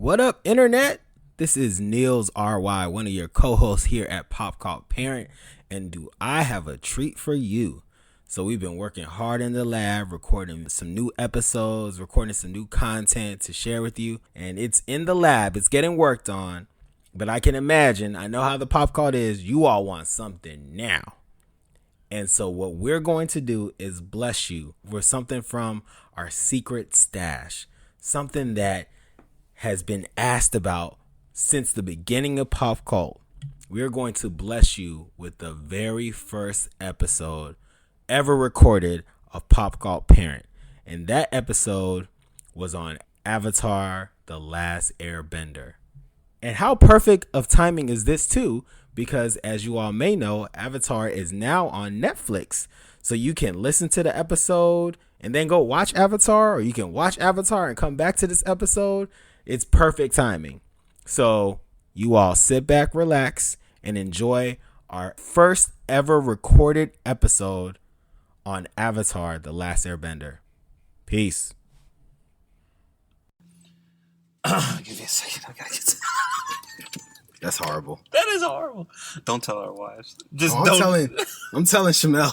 What up, Internet? This is Niels RY, one of your co-hosts here at Pop Called Parent, and do I have a treat for you. So we've been working hard in the lab, recording some new episodes, recording some new content to share with you, and it's in the lab, it's getting worked on, but I can imagine, I know how the Pop Called is, you all want something now. And so what we're going to do is bless you with something from our secret stash, something that has been asked about since the beginning of Pop Cult. We're going to bless you with the very first episode ever recorded of Pop Cult Parent. And that episode was on Avatar: The Last Airbender. And how perfect of timing is this too? Because as you all may know, Avatar is now on Netflix. So you can listen to the episode and then go watch Avatar, or you can watch Avatar and come back to this episode. It's perfect timing. So you all sit back, relax, and enjoy our first ever recorded episode on Avatar: The Last Airbender. Peace. Give me a second. I gotta get. That's horrible. That is horrible. Don't tell our wives. Just I'm telling Shamel.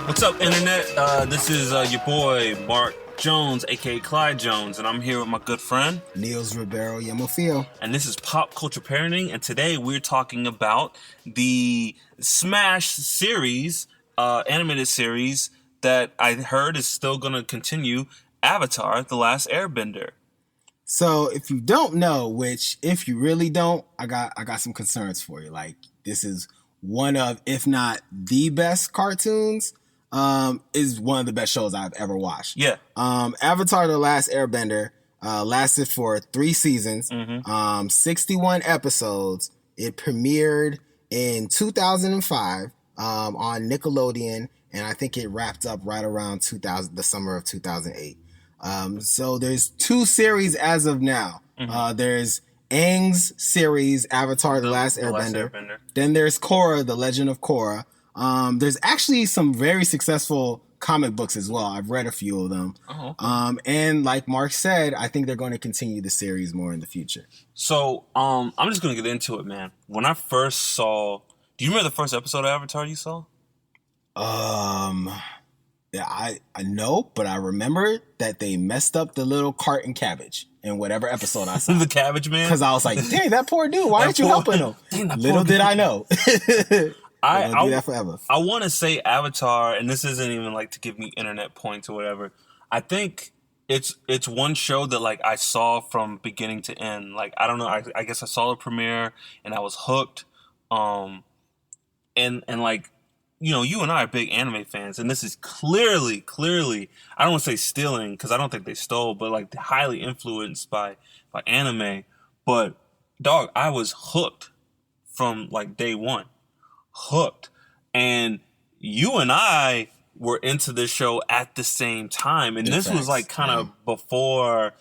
What's up, Internet? This is your boy, Mark Jones, a.k.a. Clyde Jones, and I'm here with my good friend, Niels Ribeiro Yamofio. And this is Pop Culture Parenting, and today we're talking about the Smash series, animated series, that I heard is still going to continue, Avatar: The Last Airbender. So if you don't know, which if you really don't, I got some concerns for you. Like, this is one of, if not the best cartoons, is one of the best shows I've ever watched. Yeah. Avatar: The Last Airbender lasted for 3 seasons, 61 episodes. It premiered in 2005 on Nickelodeon, and I think it wrapped up right around the summer of 2008. So there's 2 series as of now. There's Aang's series, Avatar: The Last Airbender. Then there's Korra, The Legend of Korra. There's actually some very successful comic books as well. I've read a few of them. Oh, okay. And like Mark said, I think they're going to continue the series more in the future. So, I'm just going to get into it, man. When I first saw... Do you remember the first episode of Avatar you saw? Yeah, I know, but I remember that they messed up the little carton cabbage in whatever episode I saw. The Cabbage Man? Because I was like, dang, that poor dude, why aren't you helping him? Little did I know. I'll do that forever. I want to say Avatar, and this isn't even like to give me internet points or whatever. I think it's one show that like I saw from beginning to end. Like, I don't know, I guess I saw the premiere and I was hooked. And like, you know, you and I are big anime fans, and this is clearly, I don't want to say stealing, because I don't think they stole, but like highly influenced by anime. But dog, I was hooked from like day one. Hooked. And you and I were into this show at the same time, and this was like kind of before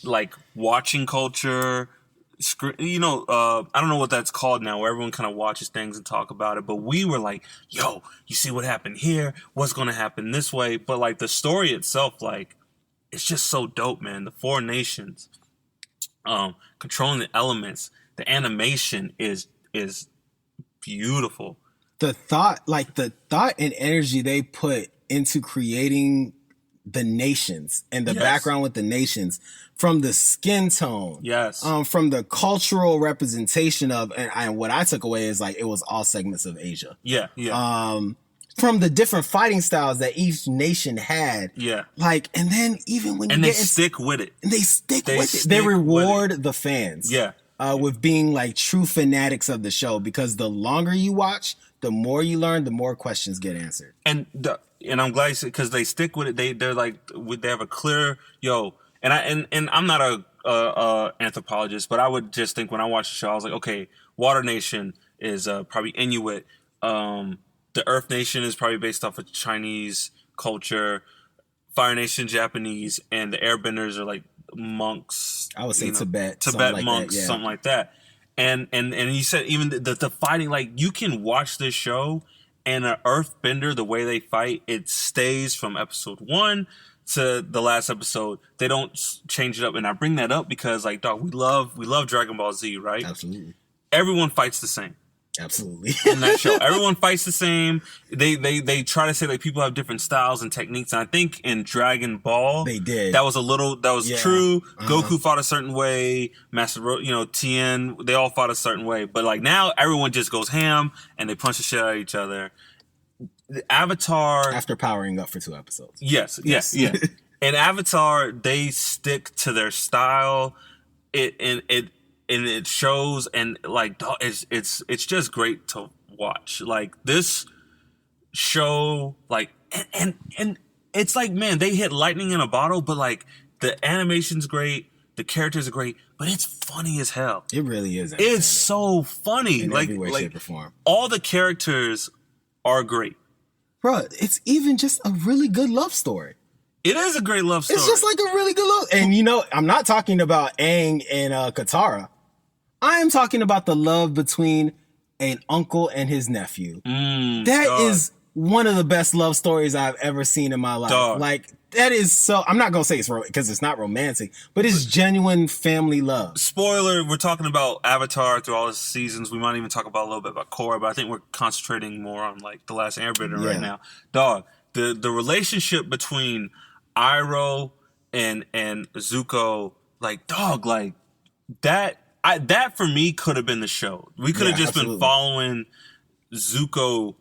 like watching culture. You know, I don't know what that's called now, where everyone kind of watches things and talk about it, but we were like, yo, you see what happened here? What's going to happen this way? But like the story itself, like, it's just so dope, man. The 4 nations, controlling the elements, the animation is beautiful. The thought and energy they put into creating the nations and the background with the nations, from the skin tone, from the cultural representation of, and what I took away is like it was all segments of Asia. From the different fighting styles that each nation had. Like, and then even when they stick with it. And they stick with it. They reward the fans. With being like true fanatics of the show, because the longer you watch, the more you learn, the more questions get answered. And I'm glad you said, because they stick with it. They're like, they have a clear, and I'm not a anthropologist, but I would just think when I watched the show, I was like, okay, Water Nation is probably Inuit. The Earth Nation is probably based off of Chinese culture. Fire Nation, Japanese, and the Airbenders are like monks I would say you know, Tibet Tibet like monks, that, yeah. something like that. And he said even the fighting, like you can watch this show and an Earthbender, the way they fight, it stays from episode 1 to the last episode. They don't change it up, and I bring that up because like dog, we love Dragon Ball Z, right? Absolutely. Everyone fights the same. Absolutely. In that show, everyone fights the same. They try to say like people have different styles and techniques. And I think in Dragon Ball, they did. That was true. Goku fought a certain way. Tien, they all fought a certain way. But like now, everyone just goes ham and they punch the shit out of each other. The Avatar, after powering up for 2 episodes. Yes. In Avatar, they stick to their style. It shows, and like it's just great to watch. Like this show, like and it's like, man, they hit lightning in a bottle, but like the animation's great, the characters are great, but it's funny as hell. It really is. It's so funny. In like every way, like shape, or form. All the characters are great. Bro, it's even just a really good love story. It is a great love story. It's just like a really good love. And I'm not talking about Aang and Katara. I am talking about the love between an uncle and his nephew. That is one of the best love stories I've ever seen in my life. Dog. Like, that is so... I'm not going to say it's because it's not romantic, but it's genuine family love. Spoiler, we're talking about Avatar through all the seasons. We might even talk about a little bit about Korra, but I think we're concentrating more on like The Last Airbender right now. Dog, the relationship between Iroh and Zuko, like, dog, like, that for me could have been the show. We could have just been following Zuko,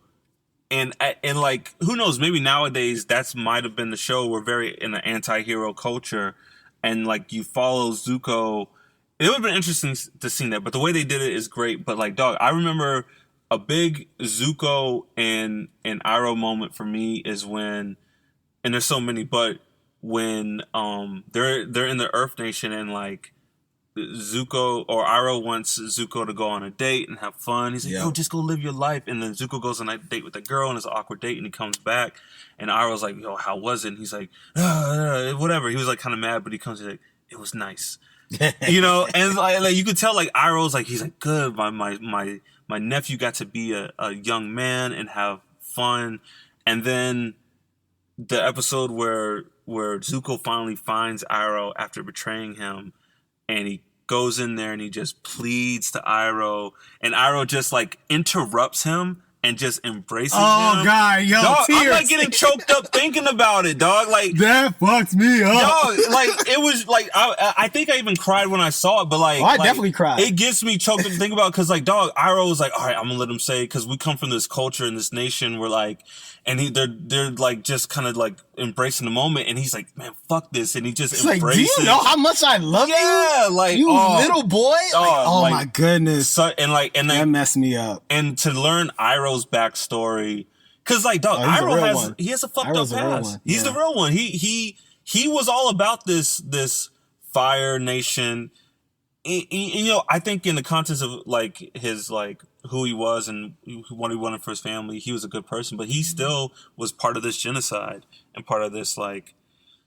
and like, who knows, maybe nowadays that's might have been the show. We're very in an anti-hero culture, and like you follow Zuko. It would have been interesting to see that, but the way they did it is great. But like, dog, I remember a big Zuko and Iroh moment for me is when, and there's so many, but when they're in the Earth Nation, and like Zuko or Iroh wants Zuko to go on a date and have fun. He's like, yo, just go live your life. And then Zuko goes on a date with the girl, and it's an awkward date, and he comes back, and Iroh's like, yo, how was it? And he's like, whatever. He was like kind of mad, but he comes, he's like, it was nice. And like you could tell, like, Iroh's like, he's like, good, my nephew got to be a young man and have fun. And then the episode where Zuko finally finds Iroh after betraying him, and he goes in there and he just pleads to Iroh, and Iroh just like interrupts him and just embraces him. Oh God, yo, dog, tears. I'm like getting choked up thinking about it, dog. Like that fucks me up. Dog, like it was like I think I even cried when I saw it, but like I definitely cried. It gets me choked up to think about it, because like, dog, Iroh was like, all right, I'm gonna let him say, because we come from this culture and this nation where like, and they're like just kind of like embracing the moment, and he's like, man, fuck this, and he just embraces. Like, do you know how much I love you? Yeah, like, you little boy. Like, my goodness. So, and that messed me up. And to learn Iroh's backstory, because like, dog, Iroh has a fucked up past. He's the real one. He was all about this Fire Nation. I think in the context of like his like who he was and what he wanted for his family, he was a good person, but he still was part of this genocide and part of this like,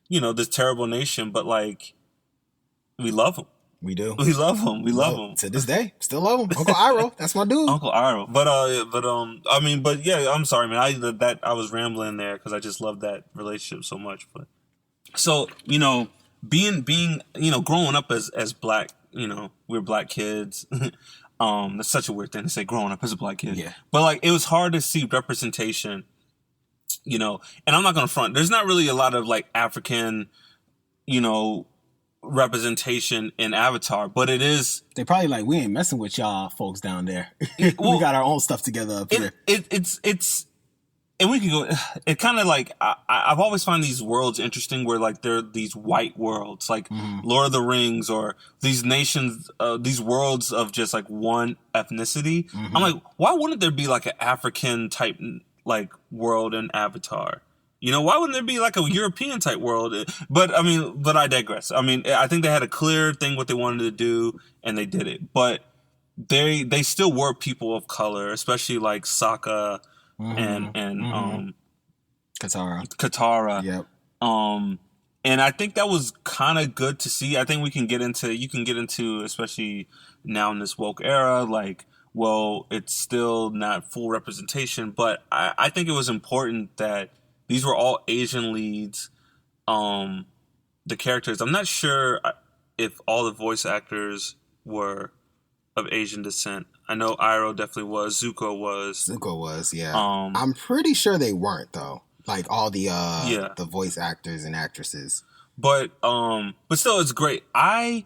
this terrible nation. But like, we love him. We do. We love him. We love him to this day. Still love him. Uncle Iroh, that's my dude. Uncle Iroh. But yeah, I'm sorry, man. I was rambling there because I just love that relationship so much. But so being growing up as black. We're black kids. That's such a weird thing to say, growing up as a black kid. Yeah. But like, it was hard to see representation, and I'm not gonna front. There's not really a lot of like African, representation in Avatar, but it is. They probably like, we ain't messing with y'all folks down there. We got our own stuff together up here. It's. And we can go. It kind of like I've always found these worlds interesting, where like they're these white worlds, like Lord of the Rings, or these nations, these worlds of just like one ethnicity. I'm like, why wouldn't there be like an African type like world in Avatar? Why wouldn't there be like a European type world? But I digress. I think they had a clear thing what they wanted to do, and they did it. But they still were people of color, especially like Sokka. And Katara. Yep. And I think that was kind of good to see. I think you can get into, especially now in this woke era, like, well, it's still not full representation, but I think it was important that these were all Asian leads. The characters, I'm not sure if all the voice actors were of Asian descent. I know Iroh definitely was. Zuko was, yeah. I'm pretty sure they weren't though. Like all the the voice actors and actresses. But still, it's great. I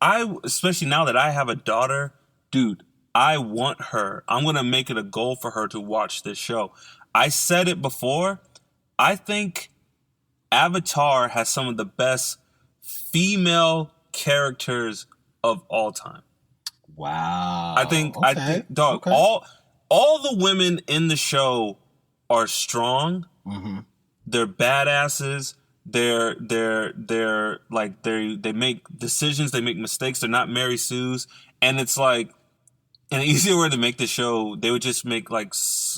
especially now that I have a daughter, dude, I want her. I'm gonna make it a goal for her to watch this show. I said it before. I think Avatar has some of the best female characters of all time. Wow. I think, dog, all the women in the show are strong. Mm-hmm. They're badasses. They're like, they make decisions. They make mistakes. They're not Mary Sue's. And it's like, an easier way to make the show, they would just make like,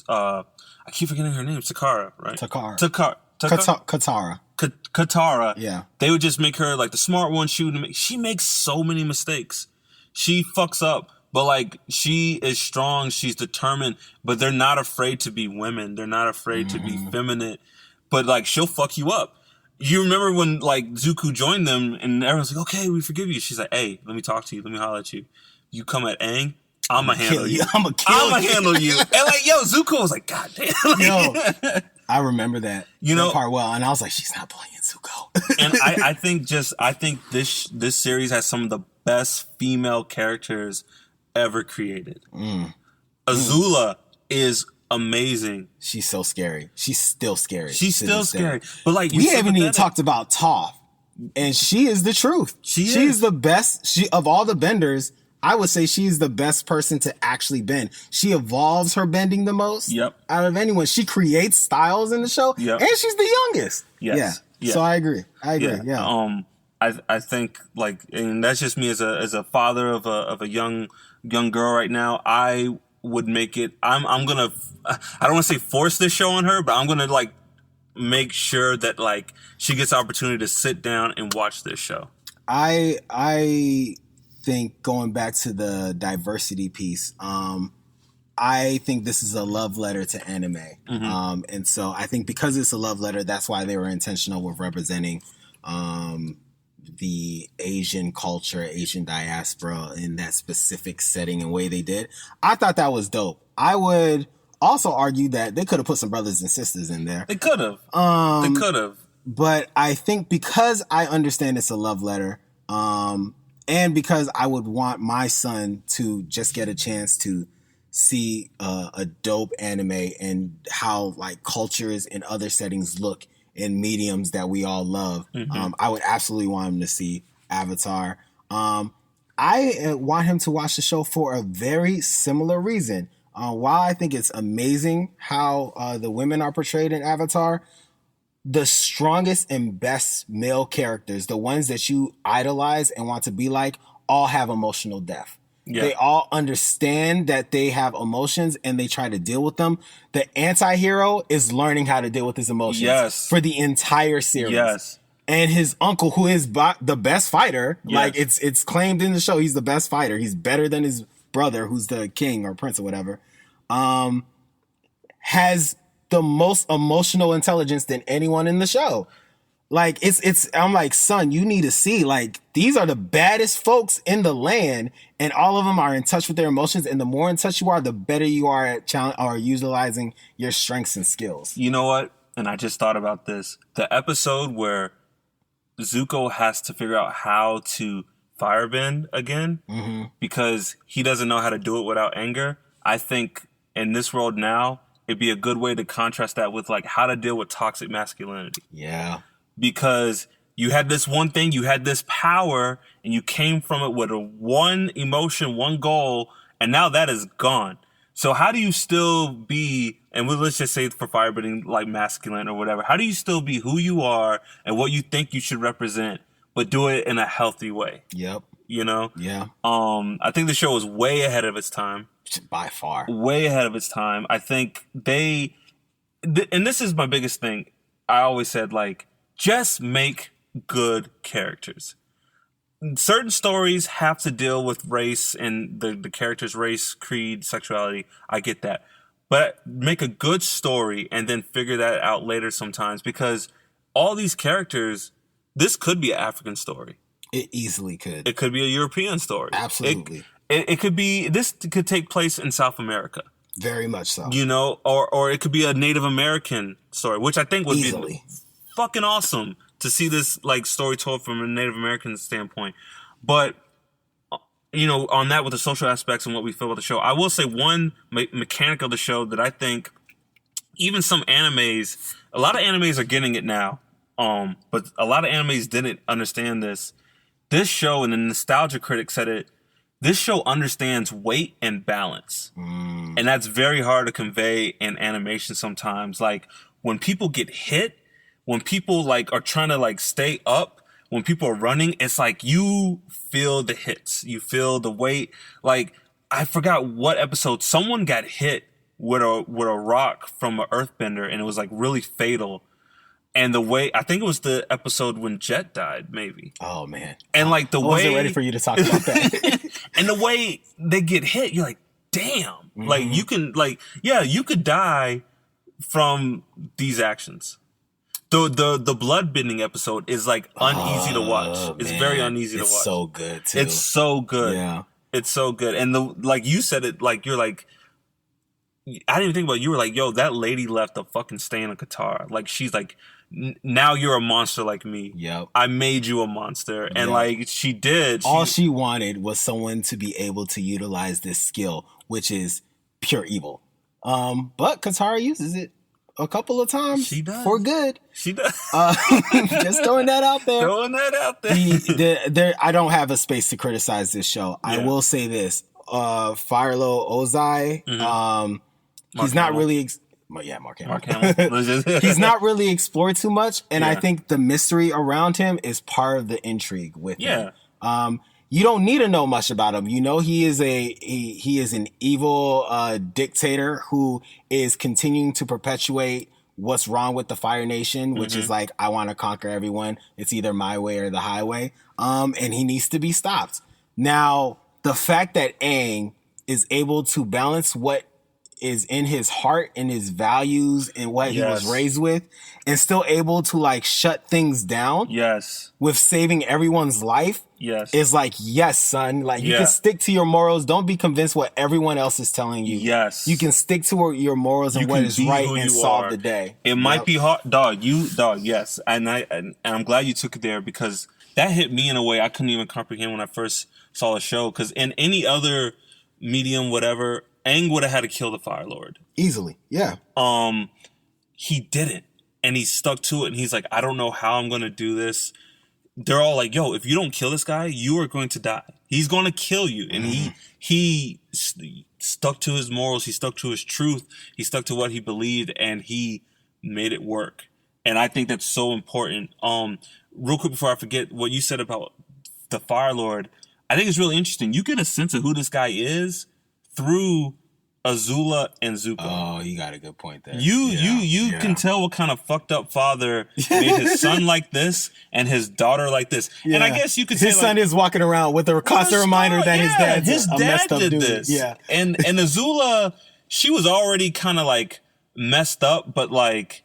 I keep forgetting her name. Katara, right? Katara. Yeah. They would just make her like the smart one. She makes so many mistakes. She fucks up, but like she is strong. She's determined, but they're not afraid to be women. They're not afraid to be feminine, but like she'll fuck you up. You remember when like Zuko joined them and everyone's like, okay, we forgive you. She's like, hey, let me talk to you. Let me holler at you. You come at Aang, I'ma handle you. I'ma handle you. And like, yo, Zuko was like, God damn. Like, yo, I remember that part well, and I was like, she's not playing Zuko. And I think this series has some of the best female characters ever created. Azula is amazing. She's so scary. She's still scary. She's still scary. But like, we haven't even talked about Toph, and she is the truth. She's the best. Of all the benders, I would say she's the best person to actually bend. She evolves her bending the most out of anyone. She creates styles in the show, and she's the youngest. Yes. Yeah. So I agree. Yeah. I think like, and that's just me as a father of a young girl right now. I would make it. I'm gonna. I don't want to say force this show on her, but I'm gonna like make sure that like she gets the opportunity to sit down and watch this show. I think going back to the diversity piece, I think this is a love letter to anime. And so I think because it's a love letter, that's why they were intentional with representing the Asian culture, Asian diaspora in that specific setting and way they did. I thought that was dope. I would also argue that they could have put some brothers and sisters in there. They could have. But I think because I understand it's a love letter, and because I would want my son to just get a chance to see a dope anime and how like cultures in other settings look in mediums that we all love, I would absolutely want him to see Avatar. I want him to watch the show for a very similar reason. While I think it's amazing how the women are portrayed in Avatar, the strongest and best male characters, the ones that you idolize and want to be like, all have emotional depth. Yeah. They all understand that they have emotions and they try to deal with them. The anti-hero is learning how to deal with his emotions for the entire series. Yes. And his uncle, who is the best fighter, like it's claimed in the show, he's the best fighter. He's better than his brother, who's the king or prince or whatever, has the most emotional intelligence than anyone in the show. Like I'm like, son, you need to see, like, these are the baddest folks in the land and all of them are in touch with their emotions. And the more in touch you are, the better you are at utilizing your strengths and skills. You know what? And I just thought about this. The episode where Zuko has to figure out how to firebend again because he doesn't know how to do it without anger. I think in this world now, it'd be a good way to contrast that with like how to deal with toxic masculinity. Yeah. Because you had this one thing, you had this power, and you came from it with one emotion, one goal, and now that is gone. So how do you still be, and let's just say for firebending, like masculine or whatever, how do you still be who you are and what you think you should represent, but do it in a healthy way? Yep. You know? Yeah. I think the show was way ahead of its time. By far. Way ahead of its time. I think and this is my biggest thing. I always said, like, just make good characters. Certain stories have to deal with race and the character's race, creed, sexuality. I get that. But make a good story and then figure that out later sometimes, because all these characters, this could be an African story. It easily could. It could be a European story. Absolutely. It could be, this could take place in South America. Very much so. You know, or it could be a Native American story, which I think would be fucking awesome to see this like story told from a Native American standpoint. But, you know, on that with the social aspects and what we feel about the show, I will say one mechanic of the show that I think even some animes, a lot of animes are getting it now, but a lot of animes didn't understand this. This show, and the Nostalgia Critic said it, this show understands weight and balance. And that's very hard to convey in animation sometimes. Like, when people get hit, when people, like, are trying to, like, stay up, when people are running, it's like you feel the hits. You feel the weight. Like, I forgot what episode. Someone got hit with a rock from an earthbender, and it was, like, really fatal. And the way, I think it was the episode when Jet died, maybe. Oh, man. And like the way. I wasn't ready for you to talk about that. And the way they get hit, you're like, damn. Mm-hmm. Like, you can, like, yeah, you could die from these actions. The blood-bending episode is like uneasy to watch. It's very uneasy to watch. It's so good, too. It's so good. Yeah. It's so good. And like you said it, like, you're like, I didn't even think about it. You were like, yo, that lady left a fucking stain on Qatar. Like, she's like, now you're a monster like me. Yep. I made you a monster. And like, she did. All she wanted was someone to be able to utilize this skill, which is pure evil. But Katara uses it a couple of times. She does. For good. She does. Just throwing that out there. Throwing that out there. I don't have a space to criticize this show. Yeah. I will say this. Firelo Ozai, he's not really... Mark Hamill. He's not really explored too much, and I think the mystery around him is part of the intrigue with him. You don't need to know much about him. You know, he is an evil dictator who is continuing to perpetuate what's wrong with the Fire Nation, which is like, I want to conquer everyone. It's either my way or the highway. And he needs to be stopped. Now, the fact that Aang is able to balance what is in his heart and his values and what he was raised with, and still able to like shut things down with saving everyone's life is like, yes, son, like you can stick to your morals. Don't be convinced what everyone else is telling you. You can stick to your morals and what is right and solve the day. It might be hard, dog, yes. And I'm glad you took it there, because that hit me in a way I couldn't even comprehend when I first saw the show. Because in any other medium, whatever, Aang would have had to kill the Fire Lord. Easily, yeah. He didn't. And he stuck to it, and he's like, I don't know how I'm going to do this. They're all like, yo, if you don't kill this guy, you are going to die. He's going to kill you. And he stuck to his morals. He stuck to his truth. He stuck to what he believed, and he made it work. And I think that's so important. Real quick before I forget what you said about the Fire Lord, I think it's really interesting. You get a sense of who this guy is through Azula and Zuko. Oh, you got a good point there. You can tell what kind of fucked up father made his son like this and his daughter like this. Yeah. And I guess you could say his son is walking around with a constant reminder that his dad did this. Yeah. And Azula, she was already kind of like messed up, but like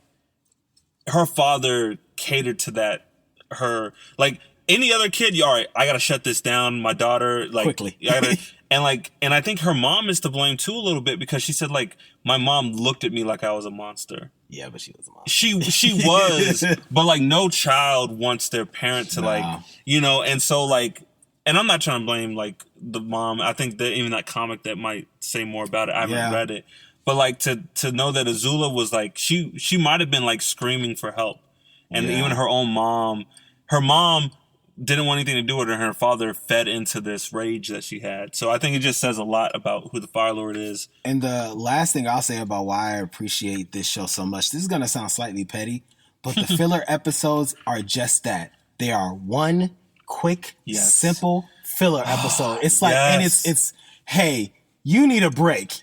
her father catered to that. Her, like, any other kid, all right, I gotta shut this down. My daughter, like, quickly. And I think her mom is to blame too a little bit, because she said, like, my mom looked at me like I was a monster. Yeah, but she was a monster. She was, but like no child wants their parent to like, you know, and so like, and I'm not trying to blame like the mom. I think that even that comic that might say more about it. I haven't read it, but like to know that Azula was like, she might have been like screaming for help, and even her own mom, didn't want anything to do with her, and her father fed into this rage that she had. So I think it just says a lot about who the Fire Lord is. And the last thing I'll say about why I appreciate this show so much, this is going to sound slightly petty, but the filler episodes are just that. They are one quick, simple filler episode. It's like, and it's, hey, you need a break.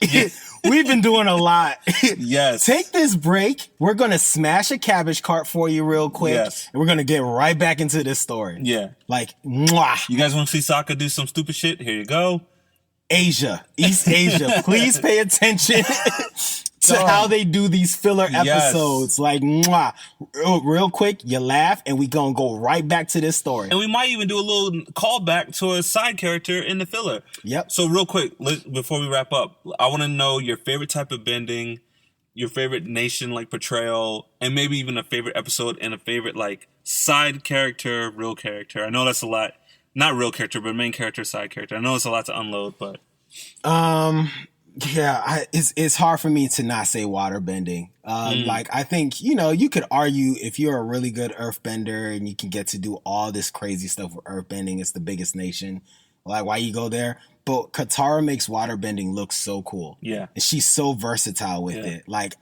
We've been doing a lot. Yes. Take this break. We're going to smash a cabbage cart for you real quick. Yes. And we're going to get right back into this story. Yeah. Like, mwah. You guys want to see Sokka do some stupid shit? Here you go. Asia, East Asia, please pay attention to how they do these filler episodes. Like, mwah. Real quick, you laugh, and we gonna go right back to this story. And we might even do a little callback to a side character in the filler. Yep. So real quick, before we wrap up, I want to know your favorite type of bending, your favorite nation like portrayal, and maybe even a favorite episode and a favorite like side character, real character. I know that's a lot. Not real character, but main character, side character. I know it's a lot to unload, but it's hard for me to not say waterbending. Like, I think, you could argue if you're a really good earthbender and you can get to do all this crazy stuff with earthbending, it's the biggest nation. Like, why you go there? But Katara makes waterbending look so cool. Yeah. And she's so versatile with it. Like,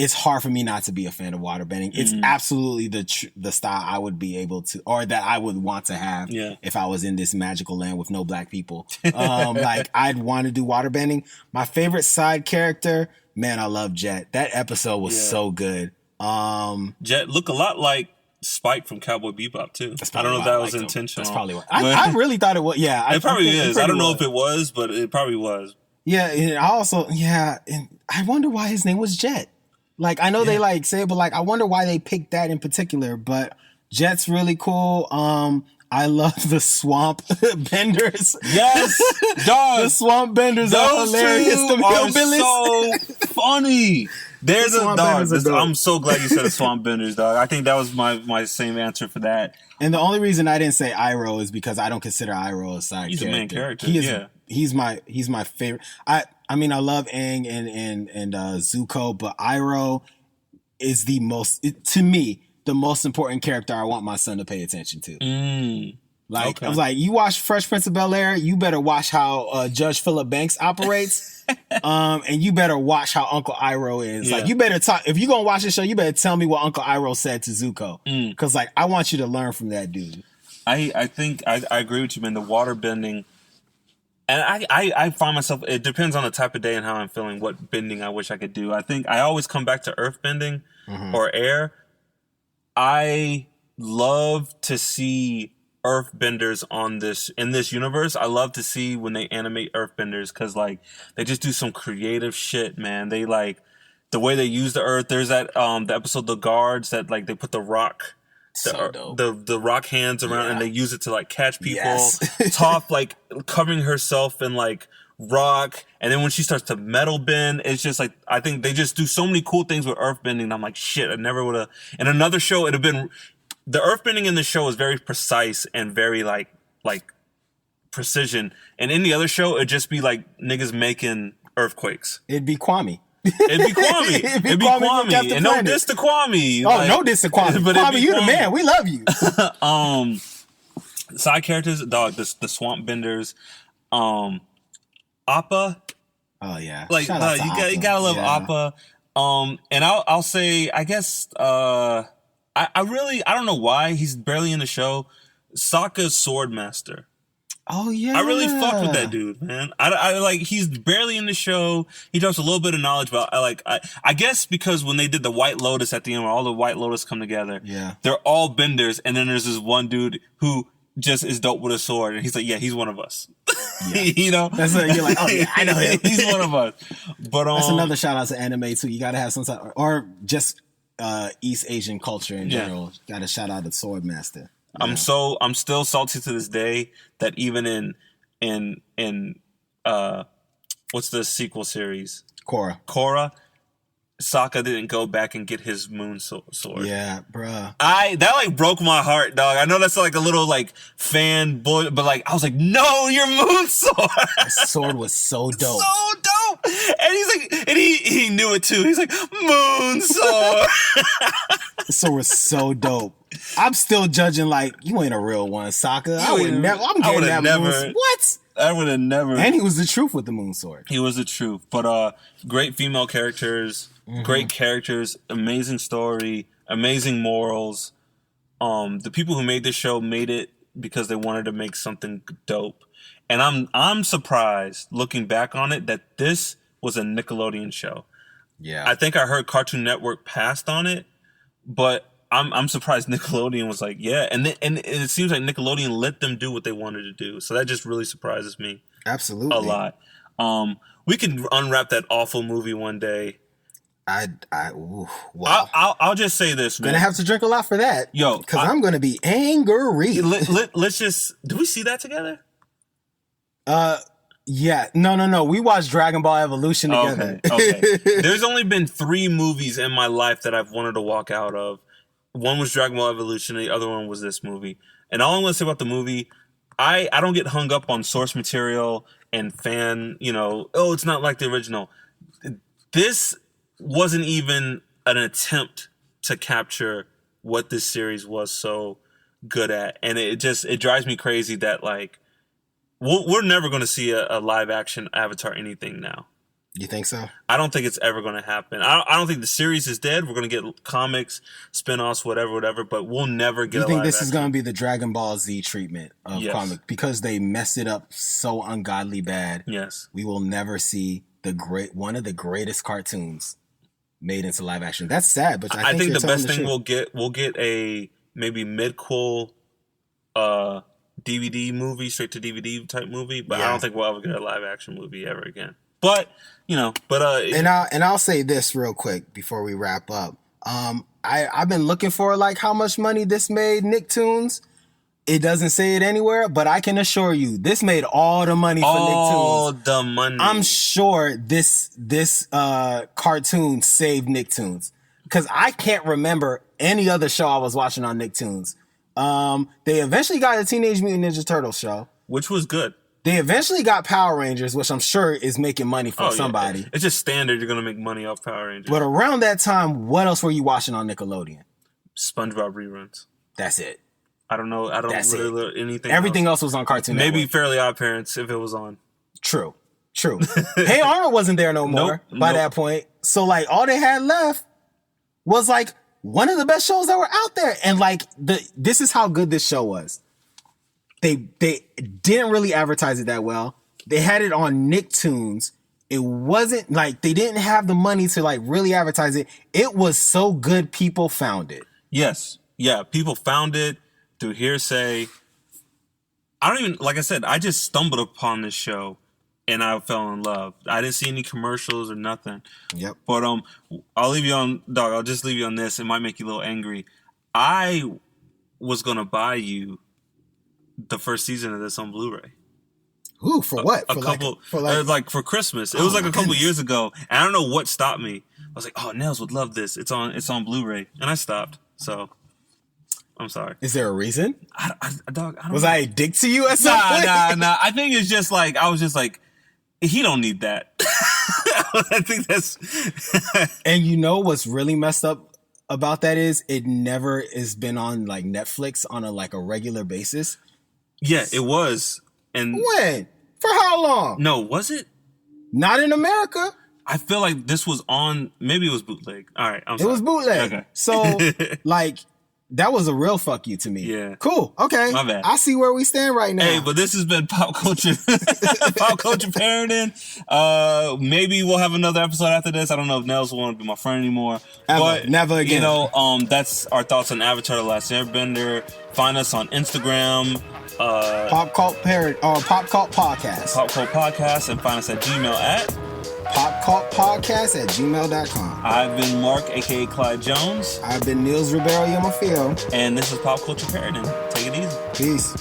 it's hard for me not to be a fan of waterbending. It's absolutely the style I would be able to, or that I would want to have if I was in this magical land with no black people. Like, I'd want to do waterbending. My favorite side character, man, I love Jet. That episode was so good. Jet look a lot like Spike from Cowboy Bebop too. I don't know if that was intentional. That's probably what I really thought it was. Yeah, it probably is. I don't know if it was, but it probably was. Yeah, and and I wonder why his name was Jet. Like, I know they like say it, but like, I wonder why they picked that in particular. But Jet's really cool. I love the swamp benders. Yes, dog. The swamp benders are hilarious. The hillbillies, so funny. There's a dog. I'm so glad you said the swamp benders, dog. I think that was my same answer for that. And the only reason I didn't say Iroh is because I don't consider Iroh a side character. He's a main character. He is. He's my favorite. I mean, I love Aang and Zuko, but Iroh is to me, the most important character I want my son to pay attention to. Like, I was like, you watch Fresh Prince of Bel-Air, you better watch how Judge Philip Banks operates. And you better watch how Uncle Iroh is. Like, you better talk. If you're going to watch this show, you better tell me what Uncle Iroh said to Zuko. Because, like, I want you to learn from that dude. I think I agree with you, man. The water bending. And I find myself, it depends on the type of day and how I'm feeling, what bending I wish I could do. I think I always come back to earth bending or air. I love to see earthbenders in this universe. I love to see when they animate earthbenders because like they just do some creative shit, man. They like the way they use the earth. There's that the episode The Guards that like they put the rock the rock hands around and they use it to like catch people. Toph like covering herself in like rock, and then when she starts to metal bend, it's just like I think they just do so many cool things with earthbending. And I'm like, shit, I never would have. In another show, it'd have been the earthbending in the show is very precise and very like precision, and in the other show, it'd just be like niggas making earthquakes. It'd be Kwame. It'd be Kwame. It'd be Kwame. And no diss to Kwame. Oh, like, no diss to Kwame. But Kwame, you the man. We love you. Side characters, dog. The swamp benders. Appa. Oh yeah. Like you gotta love Appa. And I'll say I guess I don't know why he's barely in the show. Sokka's Swordmaster. Oh yeah. I really fucked with that dude, man. I like he's barely in the show. He drops a little bit of knowledge, but I guess because when they did the White Lotus at the end where all the White Lotus come together, they're all benders, and then there's this one dude who just is dope with a sword, and he's like, yeah, he's one of us. You know? That's like, you're like, oh yeah, I know him. He's one of us. But that's another shout out to anime too. You gotta have some type or just East Asian culture in general. Gotta shout out to Swordmaster. I'm still salty to this day that even in what's the sequel series? Korra, Sokka didn't go back and get his moon sword. Yeah, bruh. That like broke my heart, dog. I know that's like a little like fan boy, but like I was like, no, your moon sword. That sword was so dope. So dope. And he's like, and he knew it too. He's like, moon sword. The sword was so dope. I'm still judging like you ain't a real one, Sokka. I would never. I'm getting that moon. What? I would have never. And he was the truth with the moon sword. He was the truth. But great female characters, great characters, amazing story, amazing morals. The people who made this show made it because they wanted to make something dope. And I'm surprised looking back on it that this was a Nickelodeon show. Yeah. I think I heard Cartoon Network passed on it, but I'm surprised Nickelodeon was like, yeah. And it seems like Nickelodeon let them do what they wanted to do. So that just really surprises me. Absolutely. A lot. We can unwrap that awful movie one day. Wow. I'll just say this, man. Gonna have to drink a lot for that. Yo. Because I'm gonna be angry. Let's just, do we see that together? Yeah. No. We watched Dragon Ball Evolution together. Okay. There's only been 3 movies in my life that I've wanted to walk out of. One was Dragon Ball Evolution, the other one was this movie. And all I'm going to say about the movie, I don't get hung up on source material and fan, it's not like the original. This wasn't even an attempt to capture what this series was so good at. And it drives me crazy that, like, we're never going to see a live action Avatar anything now. You think so? I don't think it's ever going to happen. I don't think the series is dead. We're going to get comics, spinoffs, whatever, but we'll never get a live action. You think this is going to be the Dragon Ball Z treatment of comic? Because they messed it up so ungodly bad. Yes. We will never see one of the greatest cartoons made into live action. That's sad, but I think the best thing we'll get a maybe mid-cool DVD movie, straight to DVD type movie, but I don't think we'll ever get a live action movie ever again. But and I'll say this real quick before we wrap up. I've been looking for like how much money this made Nicktoons. It doesn't say it anywhere, but I can assure you this made all the money for Nicktoons. All the money. I'm sure this cartoon saved Nicktoons because I can't remember any other show I was watching on Nicktoons. They eventually got a Teenage Mutant Ninja Turtles show, which was good. They eventually got Power Rangers, which I'm sure is making money for somebody. Yeah. It's just standard. You're going to make money off Power Rangers. But around that time, what else were you watching on Nickelodeon? SpongeBob reruns. That's it. I don't know. I don't really anything. Everything else was on Cartoon Network. Maybe Fairly Odd Parents if it was on. True. Hey Arnold wasn't there no more by that point. So like all they had left was like one of the best shows that were out there. And like this is how good this show was. They didn't really advertise it that well. They had it on Nicktoons. It wasn't like they didn't have the money to like really advertise it. It was so good people found it. Yes. Yeah, people found it through hearsay. Like I said, I just stumbled upon this show and I fell in love. I didn't see any commercials or nothing. Yep. But I'll leave you on, dog, I'll just leave you on this. It might make you a little angry. I was going to buy you the first season of this on Blu-ray. Ooh, for what? For Christmas. It was like a couple years ago. And I don't know what stopped me. I was like, oh, Nels would love this. It's on Blu-ray. And I stopped. So I'm sorry. Is there a reason? I don't was know. I a dick to you at some point? Nah. I think it's just like, I was just like, he don't need that. I think that's... And you know what's really messed up about that is it never has been on like Netflix on a regular basis. Yeah, it was. And when? For how long? No, was it? Not in America. I feel like this was on, maybe it was bootleg. All right, I'm sorry. It was bootleg. Okay. So, that was a real fuck you to me. Yeah. Cool. Okay. My bad. I see where we stand right now. Hey, but this has been Pop Culture Parenting. Maybe we'll have another episode after this. I don't know if Nels will want to be my friend anymore. Never again. That's our thoughts on Avatar: The Last Airbender. Find us on Instagram. Pop Cult Pop Cult Podcast. Pop Cult Podcast, and find us at Gmail at popcultpodcast@gmail.com. I've been Mark, aka Clyde Jones. I've been Niels Ribeiro Yamafio. And this is Pop Culture Parenting. Take it easy. Peace.